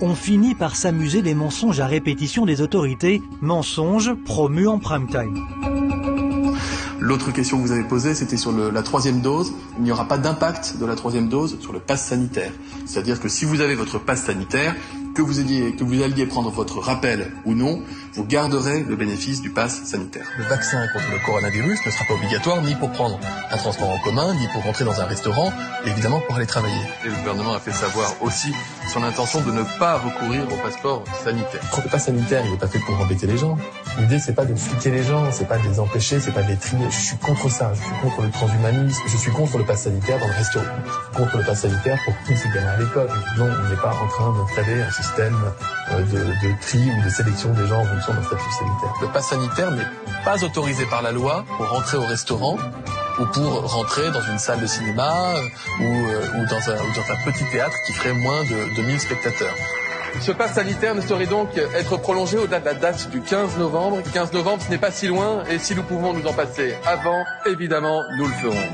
On finit par s'amuser des mensonges à répétition des autorités, mensonges promus en prime time. L'autre question que vous avez posée, c'était sur la troisième dose. Il n'y aura pas d'impact de la troisième dose sur le pass sanitaire. C'est-à-dire que si vous avez votre pass sanitaire, que vous alliez prendre votre rappel ou non, vous garderez le bénéfice du pass sanitaire. Le vaccin contre le coronavirus ne sera pas obligatoire ni pour prendre un transport en commun, ni pour rentrer dans un restaurant, et évidemment pour aller travailler. Et le gouvernement a fait savoir aussi son intention de ne pas recourir au passeport sanitaire. Le pass sanitaire, il n'est pas fait pour embêter les gens. L'idée, c'est pas de fliquer les gens, c'est pas de les empêcher, c'est pas de les trier. Je suis contre ça, je suis contre le transhumanisme, je suis contre le pass sanitaire dans le restaurant, contre le pass sanitaire pour tous ces gamins à l'école. Non, on n'est pas en train d'installer un système de tri ou de sélection des gens en fonction d'un statut sanitaire. Le pass sanitaire n'est pas autorisé par la loi pour rentrer au restaurant ou pour rentrer dans une salle de cinéma ou dans un petit théâtre qui ferait moins de 1000 spectateurs. Ce pass sanitaire ne saurait donc être prolongé au-delà de la date du 15 novembre. Le 15 novembre, ce n'est pas si loin, et si nous pouvons nous en passer avant, évidemment, nous le ferons.